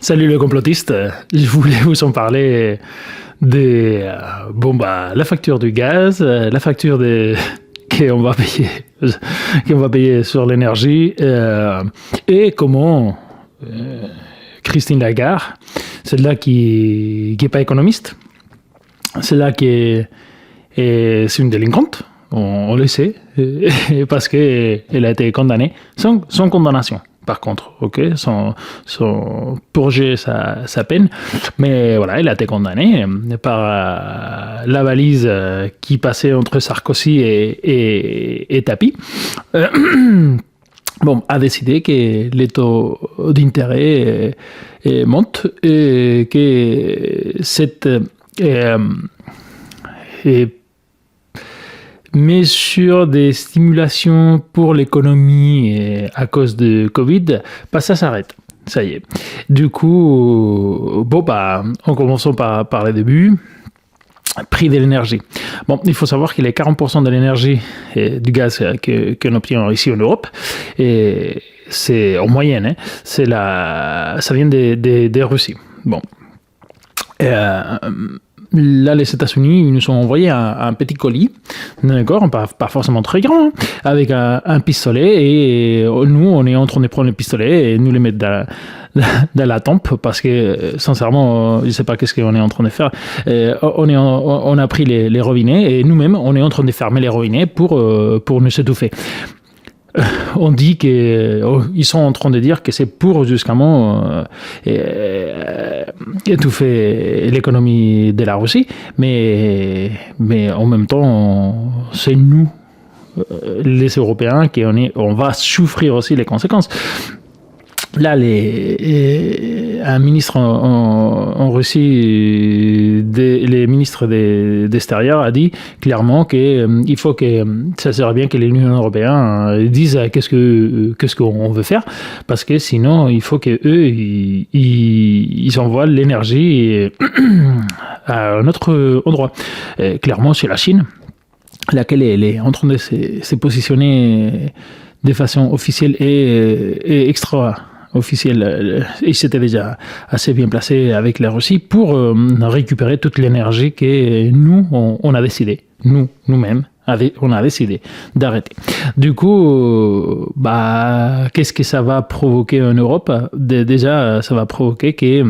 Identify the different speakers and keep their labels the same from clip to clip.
Speaker 1: Salut les complotistes, je voulais vous en parler de la facture du gaz, la facture qu'on va payer sur l'énergie et comment Christine Lagarde, celle-là qui est pas économiste, celle-là c'est une délinquante, on le sait, parce qu'elle a été condamnée sans condamnation. Par contre, sans purger sa peine. Mais voilà, elle a été condamnée par la valise qui passait entre Sarkozy et Tapi. A décidé que les taux d'intérêt montent et que cette mesures de stimulation pour l'économie à cause de Covid, ça s'arrête. Ça y est. Du coup, en commençant par le début, prix de l'énergie. Il faut savoir qu'il y a 40% de l'énergie et du gaz qu'on obtient ici en Europe. Et c'est en moyenne, ça vient de Russie. Là, les États-Unis, ils nous ont envoyé un petit colis, d'accord, pas forcément très grand, avec un pistolet, et nous, on est en train de prendre le pistolet et nous les mettre dans la tempe, parce que, sincèrement, je ne sais pas qu'est-ce qu'on est en train de faire. On a pris les robinets, et nous-mêmes, on est en train de fermer les robinets pour nous étouffer. On dit ils sont en train de dire que c'est pour justement étouffer l'économie de la Russie, mais en même temps, c'est nous, les Européens, on va souffrir aussi les conséquences. Là, un ministre en Russie, les ministres d'extérieur a dit clairement qu'il faut que ça serait bien que l'Union européenne dise qu'est-ce qu'on veut faire, parce que sinon il faut que eux ils envoient l'énergie à un autre endroit. Clairement, c'est la Chine, laquelle elle est en train de se positionner de façon officielle et extra officiel, et c'était déjà assez bien placé avec la Russie pour récupérer toute l'énergie que nous, on a décidé, nous-mêmes, on a décidé d'arrêter. Du coup, qu'est-ce que ça va provoquer en Europe? Déjà, ça va provoquer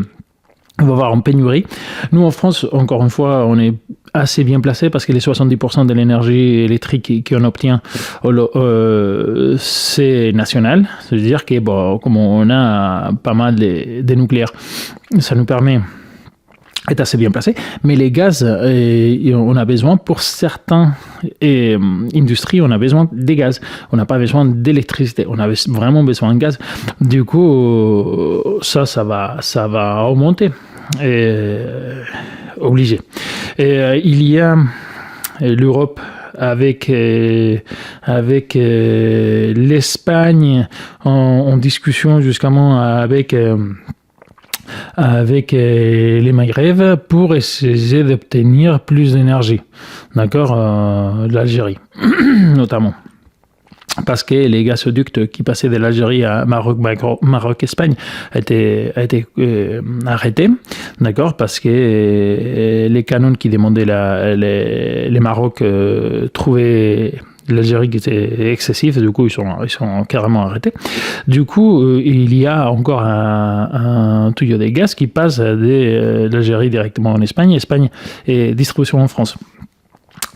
Speaker 1: on va avoir une pénurie. Nous, en France, encore une fois, on est assez bien placé parce que les 70% de l'énergie électrique qu'on obtient, c'est national. C'est-à-dire que, comme on a pas mal de nucléaire, ça nous permet d'être assez bien placé. Mais les gaz, on a besoin pour certaines industries, on a besoin des gaz. On n'a pas besoin d'électricité. On a vraiment besoin de gaz. Du coup, ça va augmenter. Obligé. Il y a l'Europe avec l'Espagne en discussion justement avec les Maghreb pour essayer d'obtenir plus d'énergie, d'accord, l'Algérie notamment. Parce que les gazoducs qui passaient de l'Algérie à Maroc-Espagne a été arrêtés, d'accord, parce que les canons qui demandaient les Maroc trouvaient l'Algérie qui était excessif, du coup ils sont carrément arrêtés. Du coup, il y a encore un tuyau de gaz qui passe de l'Algérie directement en Espagne et distribution en France.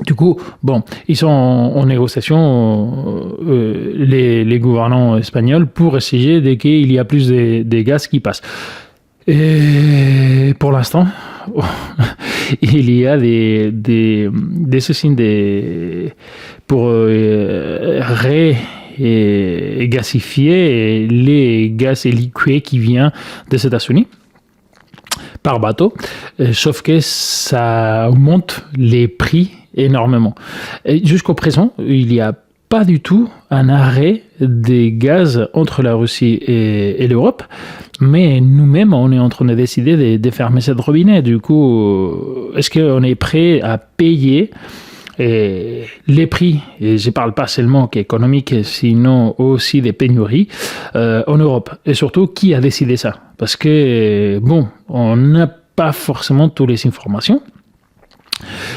Speaker 1: Du coup, ils sont en négociation, les gouvernants espagnols, pour essayer qu'il y a plus de gaz qui passent. Et pour l'instant, il y a des soucis pour gasifier les gaz liquide qui viennent des États-Unis par bateau, sauf que ça augmente les prix énormément. Et jusqu'au présent, il n'y a pas du tout un arrêt des gaz entre la Russie et l'Europe, mais nous-mêmes, on est en train de décider de fermer cette robinet. Du coup, est-ce qu'on est prêt à payer Et les prix, et je ne parle pas seulement qu'économique, sinon aussi des pénuries en Europe. Et surtout, qui a décidé ça? Parce que, bon, on n'a pas forcément toutes les informations.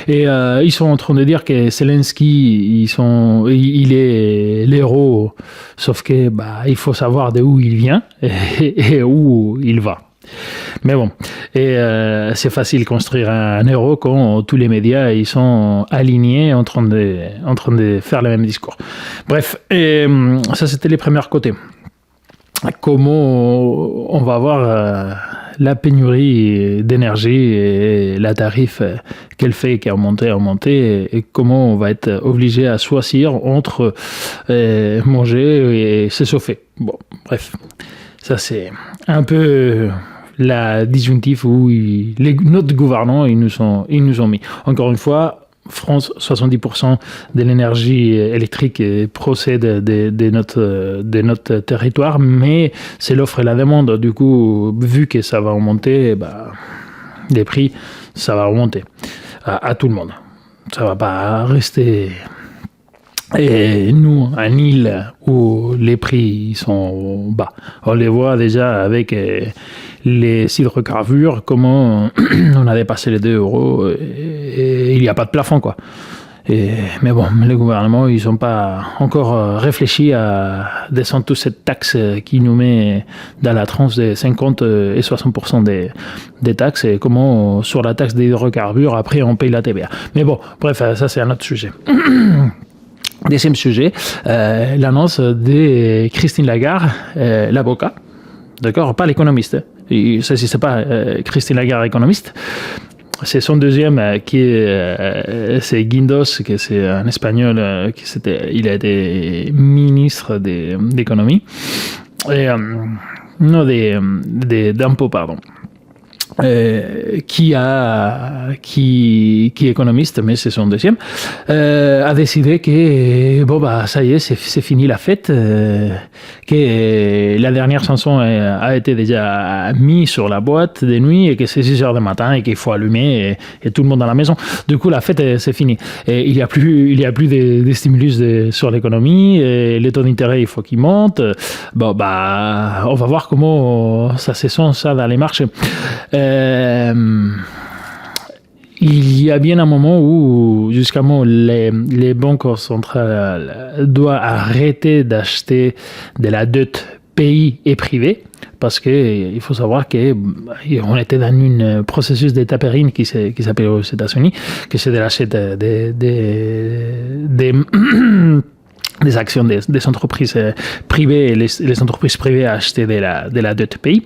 Speaker 1: Et ils sont en train de dire que Zelensky, il est l'héros, sauf que il faut savoir d'où il vient et où il va. Mais bon, et c'est facile de construire un héros quand tous les médias ils sont alignés en train de faire le même discours. Bref, et, ça c'était les premiers côtés. Comment on va voir la pénurie d'énergie et la tarif qu'elle fait, qui a augmenté, et comment on va être obligé à choisir entre manger et se chauffer. Bon, bref, ça c'est un peu la disjonctive où notre gouvernement ils nous ont mis. Encore une fois, France, 70% de l'énergie électrique procède de notre territoire, mais c'est l'offre et la demande. Du coup, vu que ça va augmenter, les prix, ça va augmenter à tout le monde. Ça va pas rester. Et nous, en île où les prix sont bas, on les voit déjà avec les hydrocarbures, comment on a dépassé les 2 euros et il n'y a pas de plafond, quoi. Mais bon, les gouvernements, ils n'ont pas encore réfléchi à descendre toute cette taxe qui nous met dans la tranche de 50 et 60% des taxes, et comment sur la taxe des hydrocarbures, après on paye la TVA. Mais bon, bref, ça c'est un autre sujet. Deuxième sujet, l'annonce de Christine Lagarde, l'avocat, d'accord, pas l'économiste. Ça, c'est pas Christine Lagarde, économiste. C'est son deuxième c'est Guindos, que c'est un espagnol il a été ministre d'économie et non d'impôts, pardon. Qui est économiste, mais c'est son deuxième, a décidé que ça y est, c'est fini la fête, que la dernière chanson a été déjà mise sur la boîte de nuit et que c'est 6h du matin et qu'il faut allumer et tout le monde dans la maison. Du coup, la fête c'est fini. Et il y a plus de stimulus sur l'économie, et les taux d'intérêt il faut qu'ils montent. On va voir comment ça se sent ça dans les marchés. Il y a bien un moment où justement les banques centrales doivent arrêter d'acheter de la dette pays et privée, parce qu'il faut savoir qu'on était dans un processus de tapering qui s'appelle aux États-Unis, que c'est de l'achat des actions des entreprises privées, et les entreprises privées achetaient de la dette pays.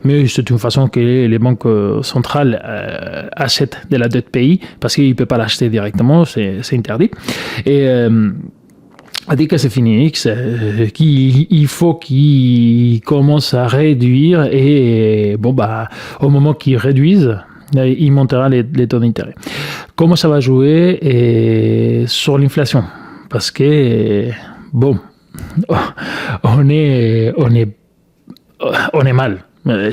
Speaker 1: Mais c'est une façon que les banques centrales achètent de la dette pays, parce qu'ils ne peuvent pas l'acheter directement, c'est interdit. Et a dit que c'est fini, qu'il faut qu'ils commencent à réduire, et au moment qu'ils réduisent, il montera les taux d'intérêt. Comment ça va jouer sur l'inflation? Parce que, on est mal.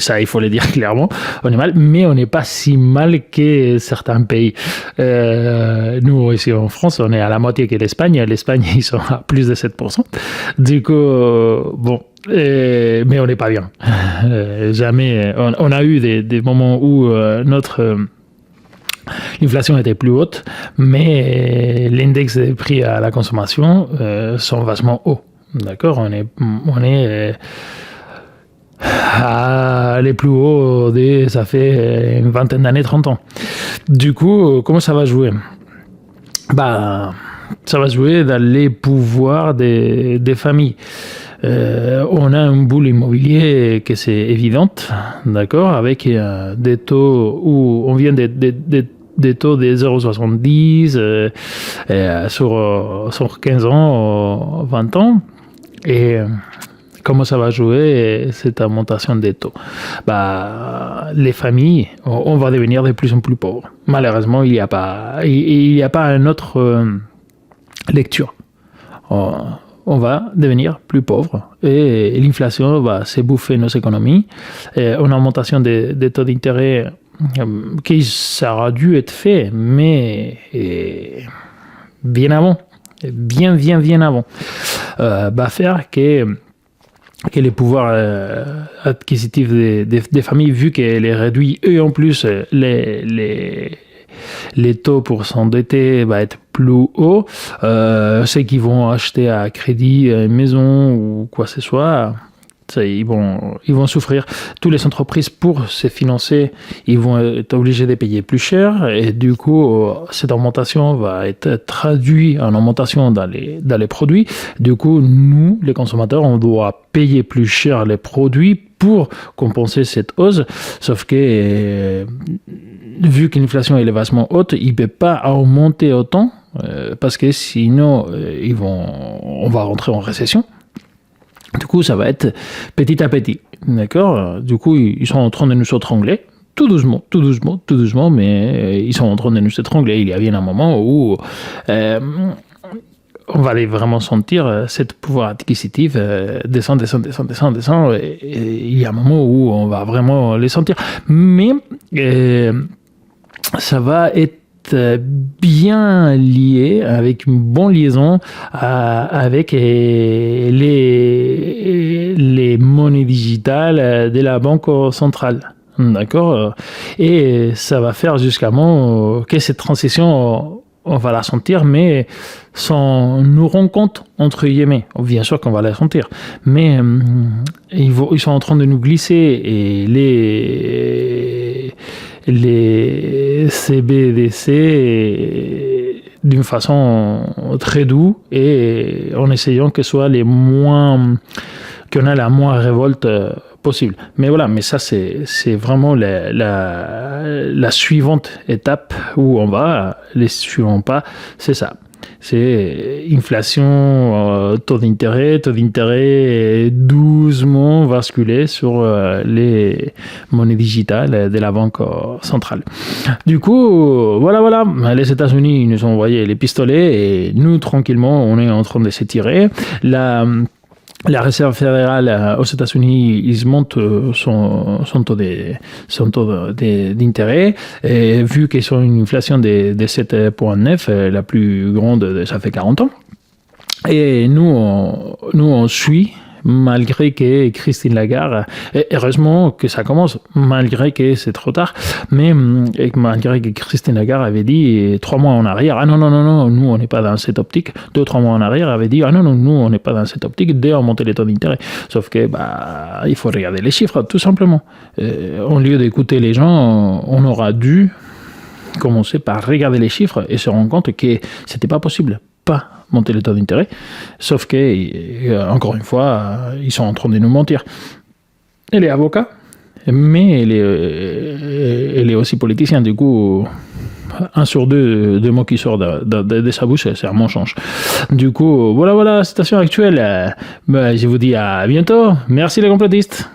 Speaker 1: Ça, il faut le dire clairement. On est mal, mais on n'est pas si mal que certains pays. Nous, ici en France, on est à la moitié que l'Espagne. L'Espagne, ils sont à plus de 7%. Du coup, mais on n'est pas bien. Jamais. On a eu des moments où l'inflation était plus haute, mais l'index des prix à la consommation sont vachement hauts. D'accord, on est à les plus hauts ça fait une vingtaine d'années, 30 ans. Du coup, comment ça va jouer? Ça va jouer dans les pouvoirs des familles. On a une boule immobilier que c'est évidente, d'accord, avec des taux où on vient des taux de 0,70 sur 15 ans, 20 ans. Et comment ça va jouer cette augmentation des taux? Les familles, on va devenir de plus en plus pauvres. Malheureusement, il n'y a pas une autre lecture. On va devenir plus pauvres et l'inflation va se bouffer nos économies. Et une augmentation des taux d'intérêt qui ça aurait dû être fait, mais bien avant, bien avant, va faire que les pouvoirs acquisitifs des familles, vu qu'elle est réduite, et en plus les taux pour s'endetter va être plus haut, ceux qui vont acheter à crédit une maison ou quoi que ce soit, ils vont souffrir. Toutes les entreprises, pour se financer, ils vont être obligés de payer plus cher, et du coup, cette augmentation va être traduite en augmentation dans les produits. Du coup, nous, les consommateurs, on doit payer plus cher les produits pour compenser cette hausse, sauf que vu que l'inflation est vachement haute, il ne peut pas augmenter autant, parce que sinon, on va rentrer en récession. Du coup, ça va être petit à petit, d'accord ? Du coup, ils sont en train de nous étrangler, tout doucement, mais ils sont en train de nous étrangler. Il y a bien un moment où on va aller vraiment sentir cette pouvoir acquisitif descendre. Et il y a un moment où on va vraiment les sentir. Mais ça va être bien lié, avec une bonne liaison avec les monnaies digitales de la banque centrale. D'accord ? Et ça va faire jusqu'à moment que cette transition, on va la sentir, mais sans nous rendre compte, entre guillemets. Bien sûr qu'on va la sentir, mais ils sont en train de nous glisser, et les CBDC d'une façon très douce, et en essayant que ce soit qu'on a la moins révolte possible. Mais voilà, mais ça c'est vraiment la suivante étape où on va. Les suivants pas, c'est ça. C'est inflation, taux d'intérêt doucement basculer sur les monnaies digitales de la banque centrale. Du coup, voilà, les États-Unis nous ont envoyé les pistolets, et nous, tranquillement, on est en train de s'étirer. La Réserve fédérale aux États-Unis, ils montent son taux d'intérêt, et vu qu'ils ont une inflation de 7,9, la plus grande, ça fait 40 ans. Et nous, on suit, malgré que Christine Lagarde, heureusement que ça commence, malgré que c'est trop tard, mais malgré que Christine Lagarde avait dit 3 mois en arrière, non, nous on n'est pas dans cette optique, 2-3 mois en arrière, avait dit non, nous on n'est pas dans cette optique d'augmenter les taux d'intérêt. Sauf que il faut regarder les chiffres, tout simplement. Au lieu d'écouter les gens, on aura dû commencer par regarder les chiffres et se rendre compte que c'était pas possible, pas monter les taux d'intérêt, sauf que, encore une fois, ils sont en train de nous mentir. Elle est avocat, mais elle est aussi politicien. Du coup, 1 sur 2 mots qui sortent de sa bouche, c'est un mensonge. Du coup, voilà, situation actuelle. Je vous dis à bientôt. Merci les complotistes.